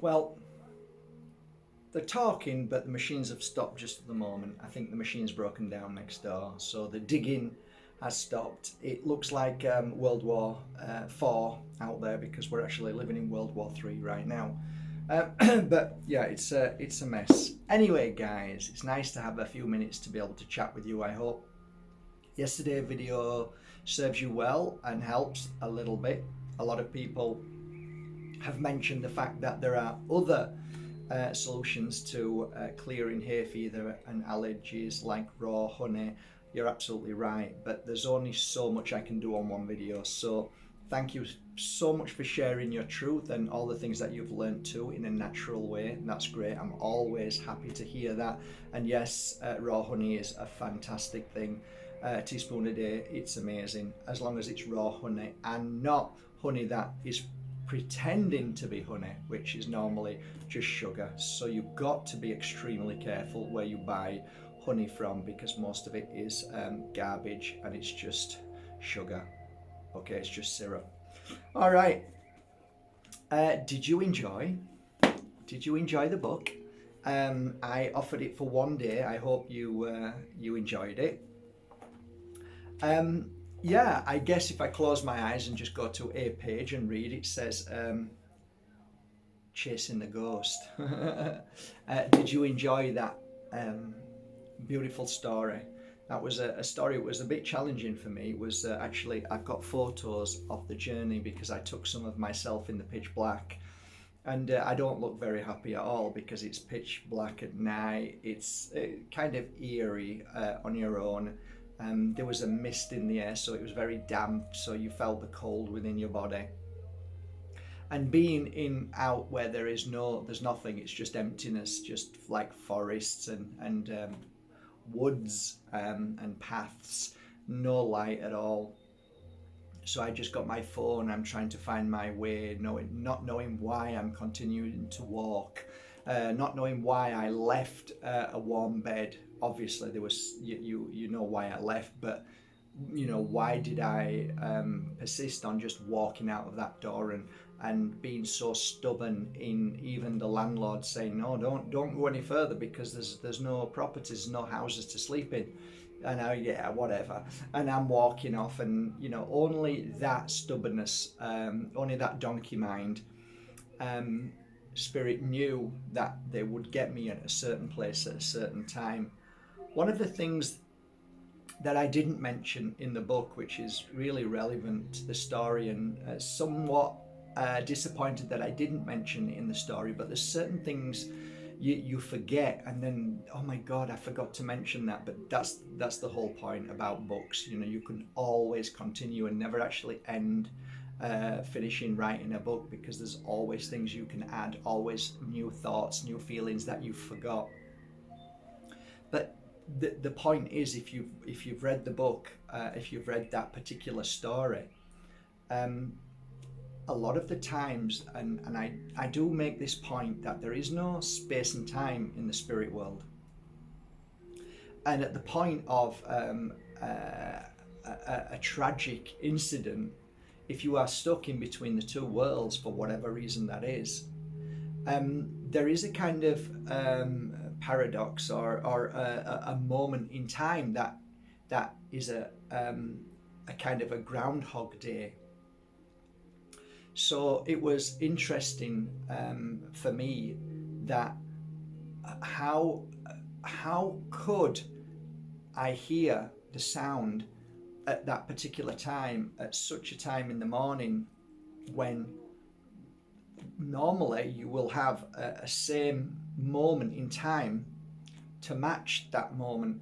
Well, they're talking, but the machines have stopped just at the moment. I think the machine's broken down next door, so the digging has stopped. It looks like World War IV out there, because we're actually living in World War III right now. But yeah, it's a mess. Anyway, guys, it's nice to have a few minutes to be able to chat with you. I hope yesterday's video serves you well and helps a little bit. A lot of people have mentioned the fact that there are other solutions to clearing hay fever and allergies, like raw honey. You're absolutely right, but there's only so much I can do on one video. So thank you so much for sharing your truth and all the things that you've learned too in a natural way, and that's great. I'm always happy to hear that. And yes, raw honey is a fantastic thing. A teaspoon a day, it's amazing, as long as it's raw honey and not honey that is pretending to be honey, which is normally just sugar. So you've got to be extremely careful where you buy honey from, because most of it is garbage and it's just sugar. Okay, it's just syrup. All right. Did you enjoy the book? I offered it for one day. I hope you enjoyed it. Yeah, I guess if I close my eyes and just go to a page and read, it says chasing the ghost. Did you enjoy that beautiful story? That was a story. It was a bit challenging for me. It was actually, I've got photos of the journey because I took some of myself in the pitch black, and I don't look very happy at all because it's pitch black at night. It's kind of eerie on your own. There was a mist in the air, so it was very damp, so you felt the cold within your body. And being out where there's nothing, it's just emptiness, just like forests and woods and paths, no light at all. So I just got my phone, I'm trying to find my way, not knowing why I'm continuing to walk, not knowing why I left a warm bed. Obviously there was, you know why I left, but you know, why did I persist on just walking out of that door and being so stubborn in even the landlord saying, no, don't go any further because there's no properties, no houses to sleep in. And yeah, whatever. And I'm walking off, and you know, only that stubbornness, only that donkey mind, spirit knew that they would get me at a certain place at a certain time. One of the things that I didn't mention in the book, which is really relevant to the story, and somewhat disappointed that I didn't mention in the story, but there's certain things you forget, and then, oh my god, I forgot to mention that. But that's the whole point about books. You know, you can always continue and never actually end finishing writing a book, because there's always things you can add, always new thoughts, new feelings that you forgot. But the point is, if you've read the book, if you've read that particular story, a lot of the times, and I do make this point, that there is no space and time in the spirit world. And at the point of a tragic incident, if you are stuck in between the two worlds for whatever reason that is, there is a kind of paradox or a moment in time that is a kind of a Groundhog Day. So it was interesting for me that how could I hear the sound at that particular time, at such a time in the morning, when normally you will have a same moment in time to match that moment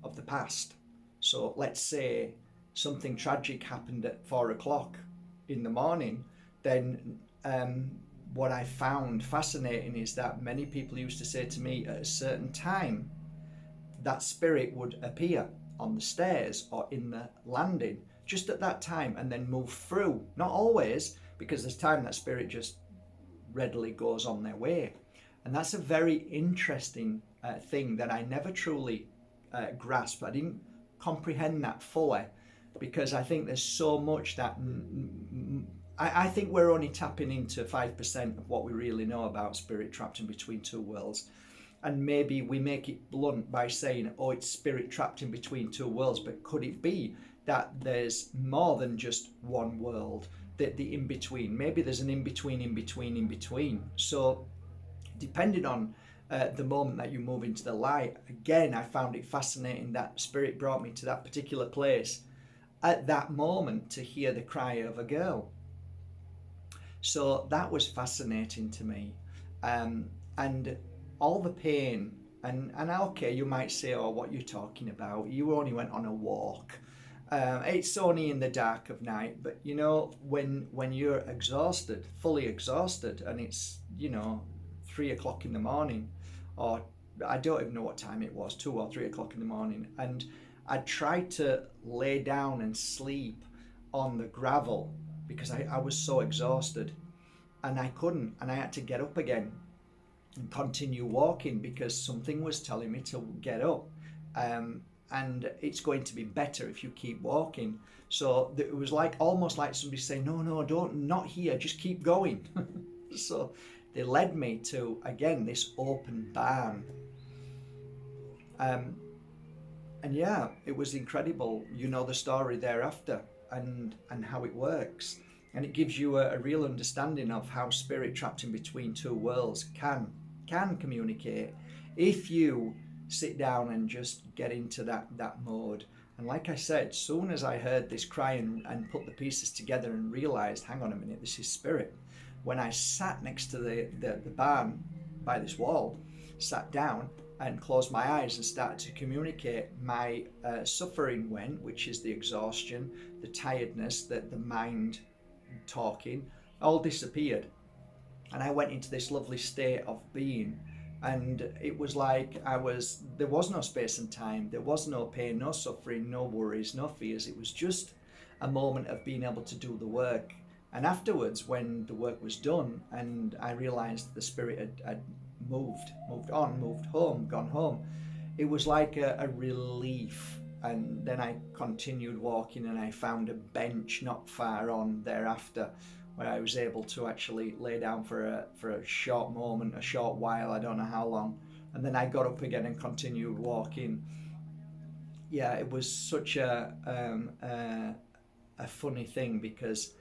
of the past. So let's say something tragic happened at 4 o'clock in the morning, then what I found fascinating is that many people used to say to me, at a certain time that spirit would appear on the stairs or in the landing just at that time, and then move through. Not always, because there's time that spirit just readily goes on their way. And that's a very interesting thing that I never truly grasped. I didn't comprehend that fully, because I think there's so much that I think we're only tapping into 5% of what we really know about spirit trapped in between two worlds. And maybe we make it blunt by saying, oh, it's spirit trapped in between two worlds. But could it be that there's more than just one world, that the in-between? Maybe there's an in-between, in-between, in-between. So depending on the moment that you move into the light, again, I found it fascinating that spirit brought me to that particular place at that moment to hear the cry of a girl. So that was fascinating to me. And all the pain, and okay, you might say, oh, what you're talking about, you only went on a walk. It's only in the dark of night. But you know, when you're exhausted, fully exhausted, and it's, you know, 3 o'clock in the morning, or I don't even know what time it was, 2 or 3 o'clock in the morning, and I tried to lay down and sleep on the gravel because I was so exhausted, and I couldn't, and I had to get up again and continue walking because something was telling me to get up, and it's going to be better if you keep walking. So it was like almost like somebody saying, no, don't, not here, just keep going. So they led me to, again, this open barn. And yeah, it was incredible. You know the story thereafter and how it works. And it gives you a real understanding of how spirit trapped in between two worlds can communicate if you sit down and just get into that mode. And like I said, soon as I heard this cry and put the pieces together and realized, hang on a minute, this is spirit. When I sat next to the barn by this wall, sat down and closed my eyes and started to communicate, my suffering went, which is the exhaustion, the tiredness, the mind talking, all disappeared. And I went into this lovely state of being. And it was like there was no space and time, there was no pain, no suffering, no worries, no fears. It was just a moment of being able to do the work. And afterwards, when the work was done and I realized the spirit had moved on, moved home, gone home, it was like a relief. And then I continued walking and I found a bench not far on thereafter where I was able to actually lay down for a short moment, a short while, I don't know how long. And then I got up again and continued walking. Yeah, it was such a funny thing because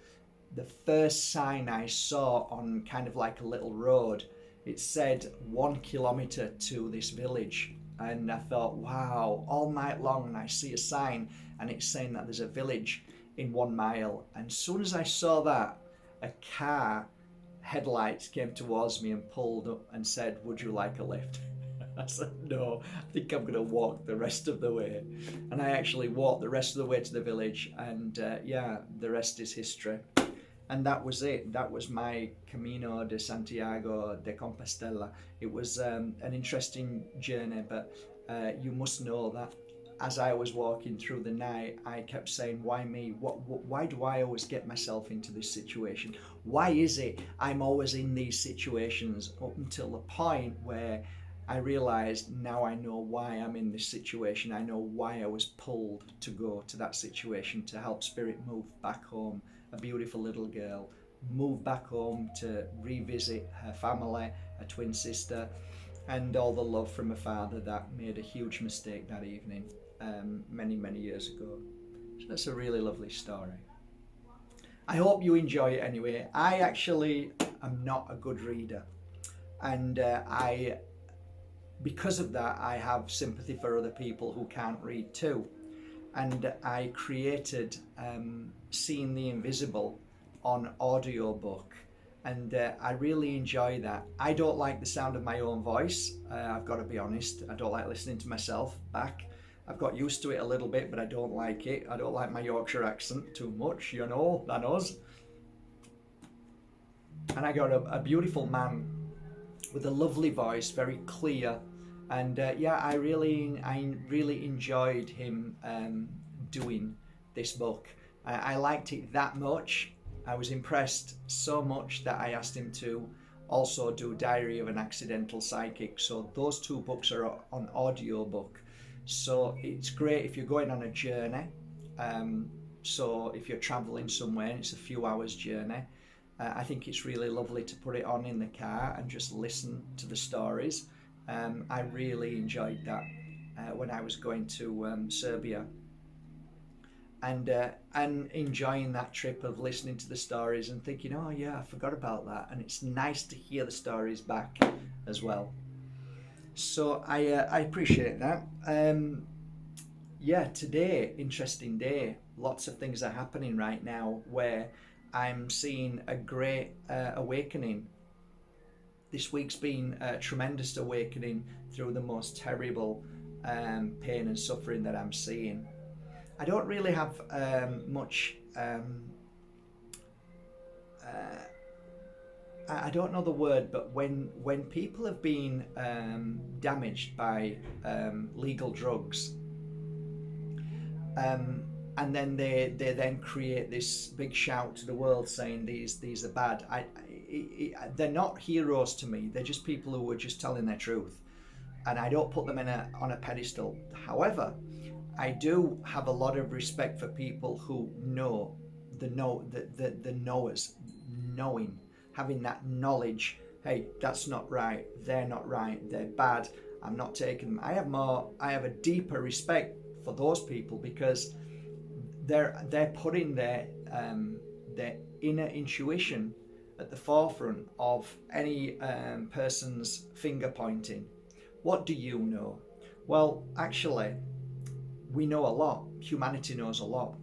the first sign I saw on kind of like a little road, it said 1 kilometer to this village. And I thought, wow, all night long I see a sign and it's saying that there's a village in 1 mile. And as soon as I saw that, a car headlights came towards me and pulled up and said, would you like a lift? I said, no, I think I'm going to walk the rest of the way. And I actually walked the rest of the way to the village, and yeah, the rest is history. And that was it. That was my Camino de Santiago de Compostela. It was an interesting journey, but you must know that as I was walking through the night, I kept saying, why me? Why do I always get myself into this situation? Why is it I'm always in these situations? Up until the point where I realized, now I know why I'm in this situation. I know why I was pulled to go to that situation, to help spirit move back home. A beautiful little girl, move back home to revisit her family, a twin sister, and all the love from a father that made a huge mistake that evening many years ago. So that's a really lovely story. I hope you enjoy it anyway. I actually am not a good reader, and because of that, I have sympathy for other people who can't read too. And I created Seeing the Invisible on audiobook, and I really enjoy that. I don't like the sound of my own voice, I've got to be honest. I don't like listening to myself back. I've got used to it a little bit, but I don't like it. I don't like my Yorkshire accent too much, you know, that us. And I got a beautiful man with a lovely voice, very clear. And yeah, I really enjoyed him doing this book. I liked it that much. I was impressed so much that I asked him to also do Diary of an Accidental Psychic. So those two books are on audiobook. So it's great if you're going on a journey, So if you're traveling somewhere and it's a few hours journey, I think it's really lovely to put it on in the car and just listen to the stories. I really enjoyed that when I was going to Serbia, and enjoying that trip of listening to the stories and thinking, oh yeah, I forgot about that, and it's nice to hear the stories back as well. So I appreciate that. Yeah, today, interesting day. Lots of things are happening right now where I'm seeing a great awakening. This week's been a tremendous awakening through the most terrible pain and suffering that I'm seeing. I don't really have much. I don't know the word, but when people have been damaged by legal drugs, and then they then create this big shout to the world saying these are bad. They're not heroes to me. They're just people who are just telling their truth, and I don't put them on a pedestal. However, I do have a lot of respect for people who know the knowers, knowing, having that knowledge. Hey, that's not right. They're not right. They're bad. I'm not taking them. I have a deeper respect for those people because they're putting their inner intuition at the forefront of any person's finger pointing. What do you know? Well, actually, we know a lot. Humanity knows a lot.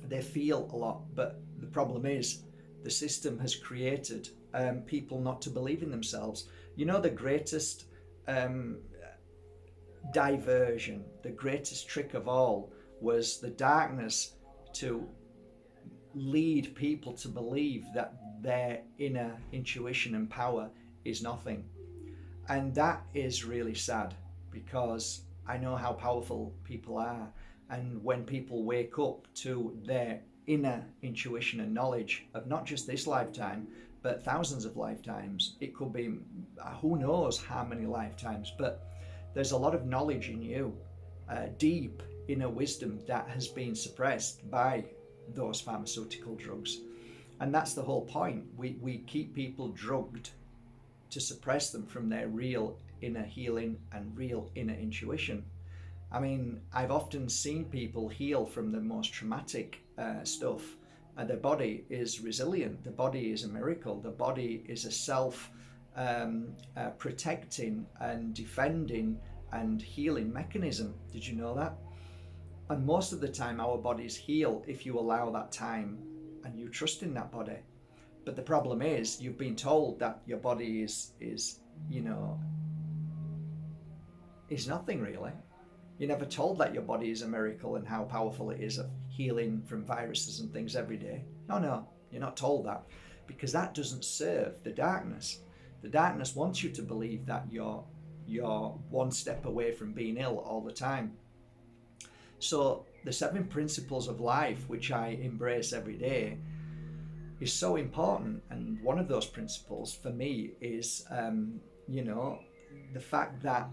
They feel a lot, but the problem is the system has created people not to believe in themselves. You know, the greatest diversion, the greatest trick of all was the darkness to lead people to believe that their inner intuition and power is nothing. And that is really sad because I know how powerful people are. And when people wake up to their inner intuition and knowledge of not just this lifetime, but thousands of lifetimes, it could be who knows how many lifetimes, but there's a lot of knowledge in you, deep inner wisdom that has been suppressed by those pharmaceutical drugs. And that's the whole point. We keep people drugged to suppress them from their real inner healing and real inner intuition. I mean, I've often seen people heal from the most traumatic stuff. Their body is resilient. The body is a miracle. The body is a self protecting and defending and healing mechanism. Did you know that? And most of the time our bodies heal if you allow that time and you trust in that body. But the problem is you've been told that your body is nothing really. You're never told that your body is a miracle and how powerful it is of healing from viruses and things every day. No, you're not told that because that doesn't serve the darkness. The darkness wants you to believe that you're one step away from being ill all the time. So the 7 principles of life, which I embrace every day, is so important. And one of those principles for me is, the fact that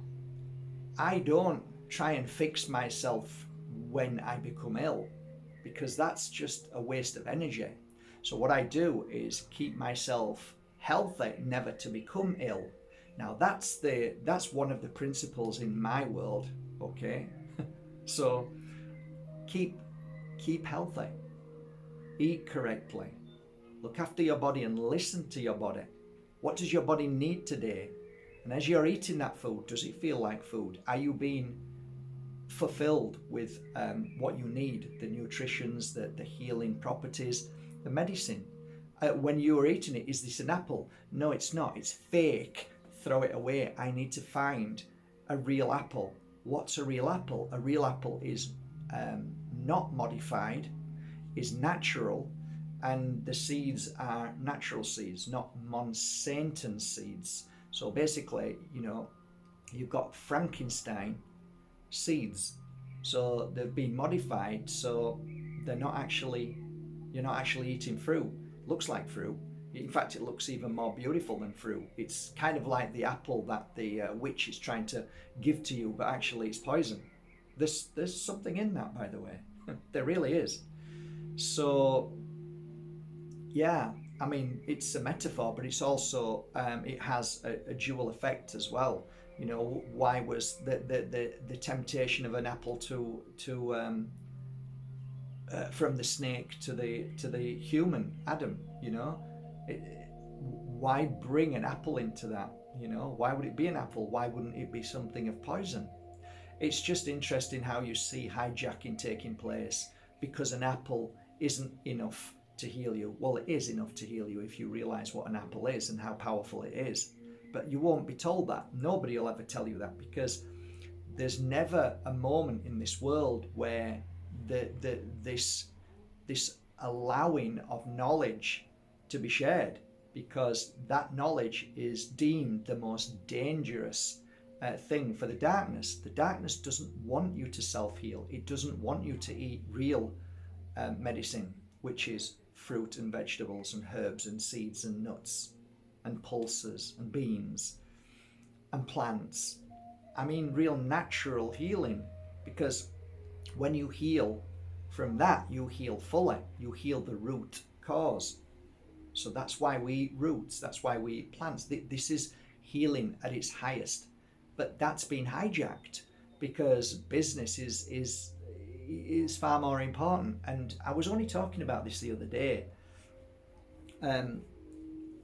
I don't try and fix myself when I become ill, because that's just a waste of energy. So what I do is keep myself healthy, never to become ill. Now that's one of the principles in my world, okay? So keep healthy, eat correctly, look after your body and listen to your body. What does your body need today? And as you're eating that food, does it feel like food? Are you being fulfilled with what you need, the nutritions, the healing properties, the medicine? When you're eating it, is this an apple? No, it's not. It's fake. Throw it away. I need to find a real apple. What's a real apple? A real apple is not modified, is natural, and the seeds are natural seeds, not Monsanto seeds. So basically, you've got Frankenstein seeds. So they've been modified, so you're not actually eating fruit. It looks like fruit. In fact, it looks even more beautiful than fruit. It's kind of like the apple that the witch is trying to give to you, but actually it's poison. There's something in that, by the way. There really is. So, yeah, I mean, it's a metaphor, but it's also, it has a dual effect as well. You know, why was the temptation of an apple from the snake to the human Adam? You know, it, why bring an apple into that? You know, why would it be an apple? Why wouldn't it be something of poison? It's just interesting how you see hijacking taking place because an apple isn't enough to heal you. Well, it is enough to heal you if you realize what an apple is and how powerful it is. But you won't be told that. Nobody will ever tell you that because there's never a moment in this world where this allowing of knowledge to be shared, because that knowledge is deemed the most dangerous thing for the darkness. The darkness doesn't want you to self-heal. It doesn't want you to eat real medicine, which is fruit and vegetables and herbs and seeds and nuts and pulses and beans and plants. I mean, real natural healing, because when you heal from that, you heal fully. You heal the root cause. So that's why we eat roots. That's why we eat plants. This is healing at its highest. But that's been hijacked because business is far more important. And I was only talking about this the other day.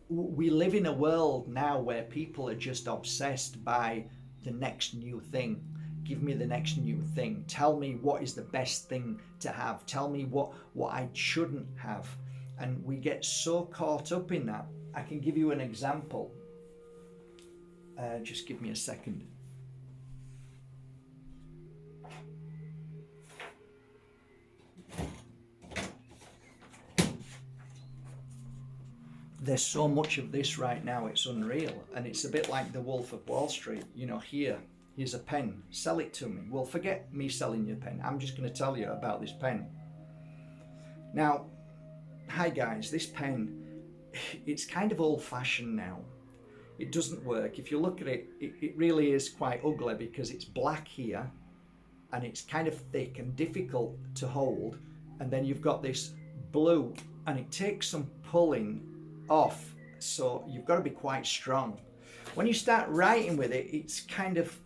We live in a world now where people are just obsessed by the next new thing. Give me the next new thing. Tell me what is the best thing to have. Tell me what I shouldn't have. And we get so caught up in that. I can give you an example. Just give me a second. There's so much of this right now, it's unreal. And it's a bit like the Wolf of Wall Street. You know, here's a pen, sell it to me. Well, forget me selling you a pen. I'm just going to tell you about this pen. Now, hi guys, this pen, it's kind of old-fashioned now. It doesn't work. If you look at it, it really is quite ugly because it's black here and it's kind of thick and difficult to hold. And then you've got this blue and it takes some pulling off. So you've got to be quite strong. When you start writing with it, it's kind of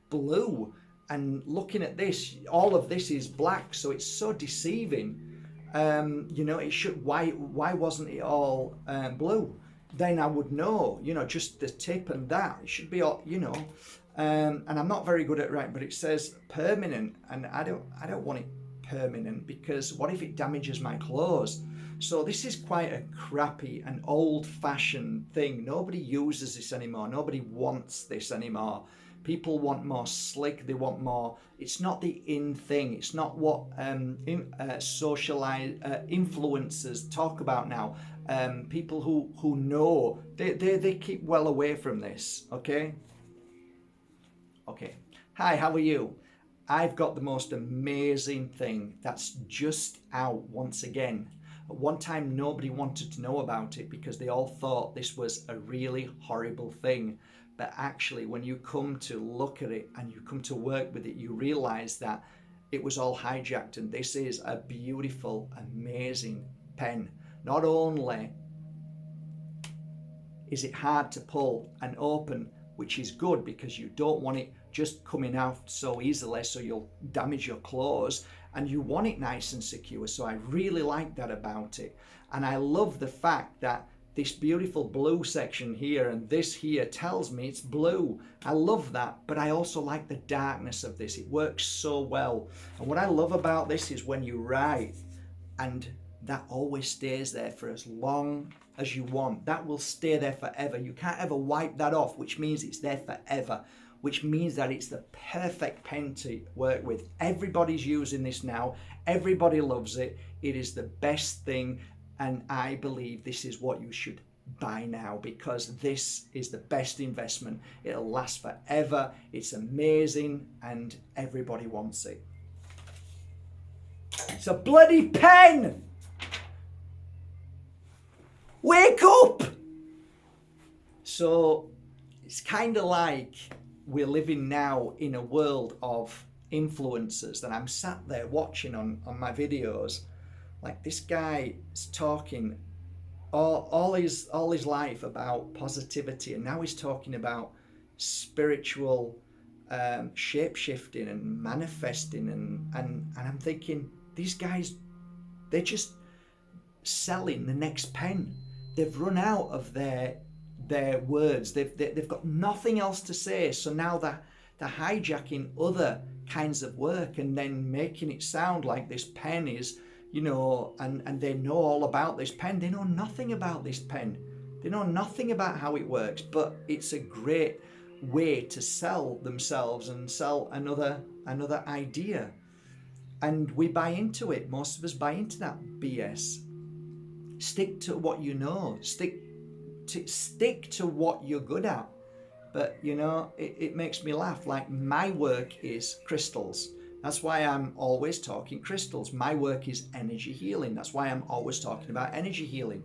blue. And looking at this, all of this is black, so it's so deceiving. You know, it should. Why wasn't it all blue? Then I would know. You know, just the tip and that. It should be all. You know, and I'm not very good at writing, but it says permanent, and I don't want it permanent because what if it damages my clothes? So this is quite a crappy and old-fashioned thing. Nobody uses this anymore. Nobody wants this anymore. People want more slick. They want more. It's not the in thing. It's not what influencers talk about now. People who know, they keep well away from this. Okay. Hi, how are you? I've got the most amazing thing that's just out once again. At one time, nobody wanted to know about it because they all thought this was a really horrible thing. But actually, when you come to look at it and you come to work with it, you realize that it was all hijacked. And this is a beautiful, amazing pen. Not only is it hard to pull and open, which is good because you don't want it just coming out so easily so you'll damage your clothes, and you want it nice and secure. So I really like that about it. And I love the fact that this beautiful blue section here and this here tells me it's blue. I love that, but I also like the darkness of this. It works so well. And what I love about this is when you write, and that always stays there for as long as you want. That will stay there forever. You can't ever wipe that off, which means it's there forever, which means that it's the perfect pen to work with. Everybody's using this now. Everybody loves it. It is the best thing. And I believe this is what you should buy now because this is the best investment. It'll last forever. It's amazing and everybody wants it. It's a bloody pen! Wake up! So it's kind of like we're living now in a world of influencers that I'm sat there watching on my videos. Like, this guy is talking all his life about positivity, and now he's talking about spiritual shape shifting and manifesting, and I'm thinking, these guys, they're just selling the next pen. They've run out of their words. They've got nothing else to say. So now they're hijacking other kinds of work and then making it sound like this pen is, and they know all about this pen. They know nothing about this pen. They know nothing about how it works, but it's a great way to sell themselves and sell another idea. And we buy into it. Most of us buy into that BS. Stick to what you know. Stick to what you're good at. But it makes me laugh. Like, my work is crystals. That's why I'm always talking crystals. My work is energy healing. That's why I'm always talking about energy healing.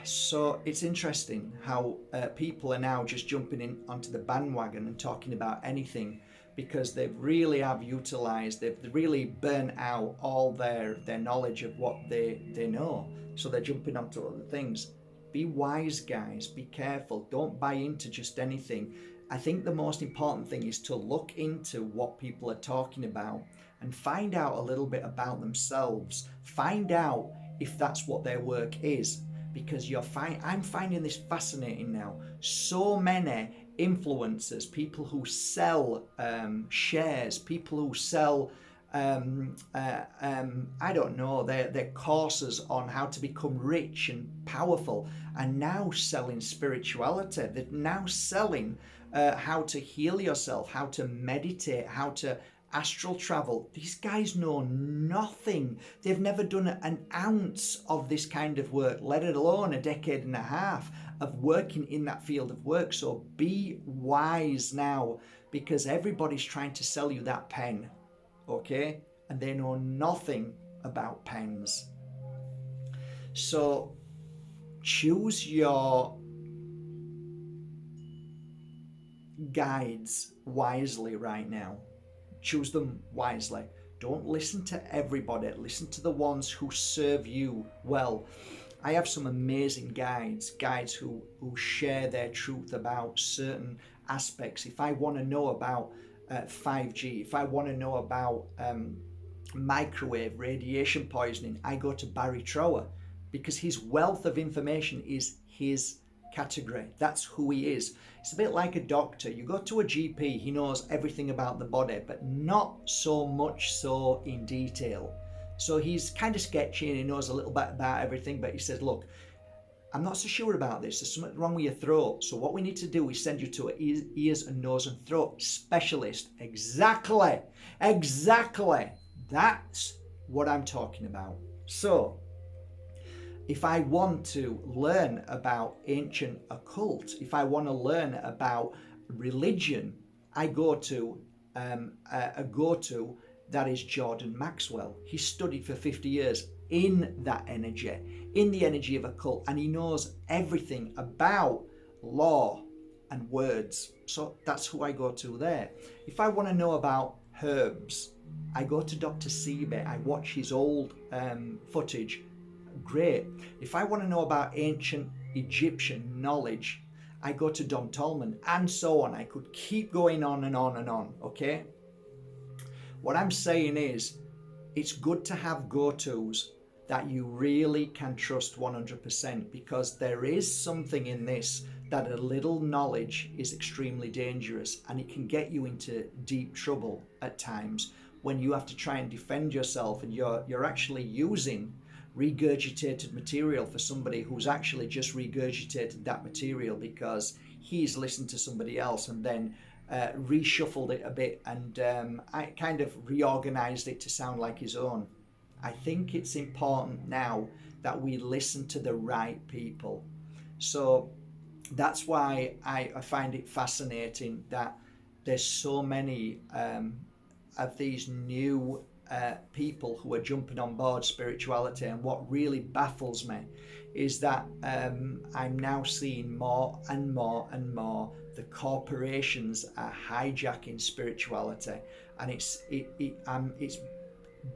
So it's interesting how people are now just jumping in onto the bandwagon and talking about anything, because they really have utilized, they've really burnt out all their knowledge of what they know. So they're jumping onto other things. Be wise, guys. Be careful. Don't buy into just anything. I think the most important thing is to look into what people are talking about and find out a little bit about themselves. Find out if that's what their work is, because I'm finding this fascinating now. So many influencers, people who sell shares, people who sell I don't know, their courses on how to become rich and powerful, and now selling spirituality. They're now selling how to heal yourself, how to meditate, how to astral travel. These guys know nothing. They've never done an ounce of this kind of work, let alone a decade and a half of working in that field of work. So be wise now, because everybody's trying to sell you that pen, okay? And they know nothing about pens. So choose your guides wisely right now. Choose them wisely. Don't listen to everybody. Listen to the ones who serve you well. I have some amazing guides who share their truth about certain aspects. If I want to know about 5G, if I want to know about microwave radiation poisoning, I go to Barrie Trower, because his wealth of information is his category. That's who he is. It's a bit like a doctor. You go to a GP, he knows everything about the body, but not so much so in detail. So he's kind of sketchy and he knows a little bit about everything, but he says, look, I'm not so sure about this. There's something wrong with your throat. So what we need to do is send you to an ears and nose and throat specialist. Exactly. That's what I'm talking about. So if I want to learn about ancient occult, if I want to learn about religion, I go to a go-to that is Jordan Maxwell. He studied for 50 years in that energy, in the energy of occult, and he knows everything about law and words. So that's who I go to there. If I want to know about herbs, I go to Dr. Sebi. I watch his old footage. Great. If I want to know about ancient Egyptian knowledge, I go to Don Tolman, and so on. I could keep going on and on and on, okay? What I'm saying is, it's good to have go-tos that you really can trust 100%, because there is something in this that a little knowledge is extremely dangerous, and it can get you into deep trouble at times when you have to try and defend yourself, and you're actually using regurgitated material for somebody who's actually just regurgitated that material because he's listened to somebody else and then reshuffled it a bit and I kind of reorganized it to sound like his own. I think it's important now that we listen to the right people. So that's why I find it fascinating that there's so many of these new people who are jumping on board spirituality. And what really baffles me is that I'm now seeing more and more and more the corporations are hijacking spirituality, and it's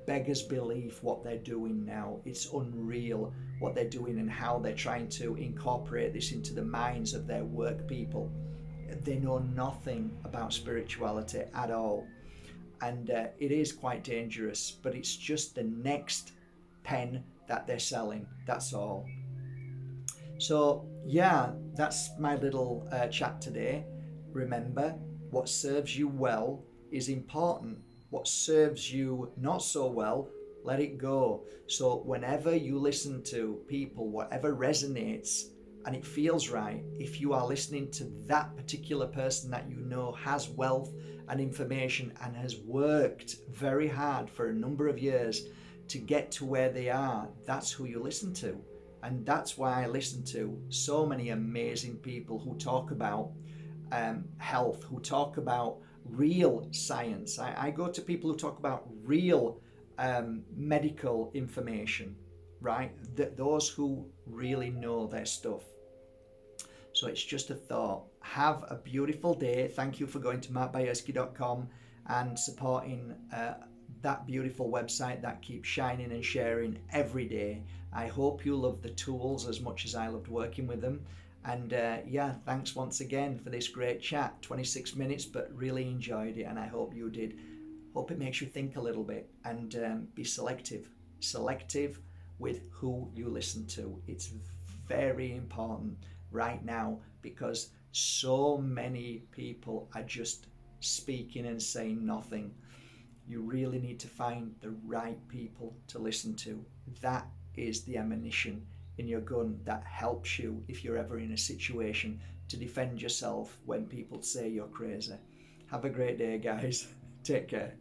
beggars belief what they're doing now. It's unreal what they're doing and how they're trying to incorporate this into the minds of their work people. They know nothing about spirituality at all, and it is quite dangerous, but it's just the next pen that they're selling, that's all. So yeah, that's my little chat today. Remember, what serves you well is important. What serves you not so well, let it go. So whenever you listen to people, whatever resonates and it feels right, if you are listening to that particular person that you know has wealth and information and has worked very hard for a number of years to get to where they are, that's who you listen to. And that's why I listen to so many amazing people who talk about health, who talk about real science. I go to people who talk about real medical information, right? Those who really know their stuff. So it's just a thought. Have a beautiful day. Thank you for going to Bajerski.com and supporting that beautiful website that keeps shining and sharing every day. I hope you love the tools as much as I loved working with them. And yeah, thanks once again for this great chat. 26 minutes, but really enjoyed it, and I hope you did. Hope it makes you think a little bit and be selective. Selective with who you listen to. It's very important right now because so many people are just speaking and saying nothing. You really need to find the right people to listen to. That is the ammunition in your gun that helps you if you're ever in a situation to defend yourself when people say you're crazy. Have a great day, guys. Take care.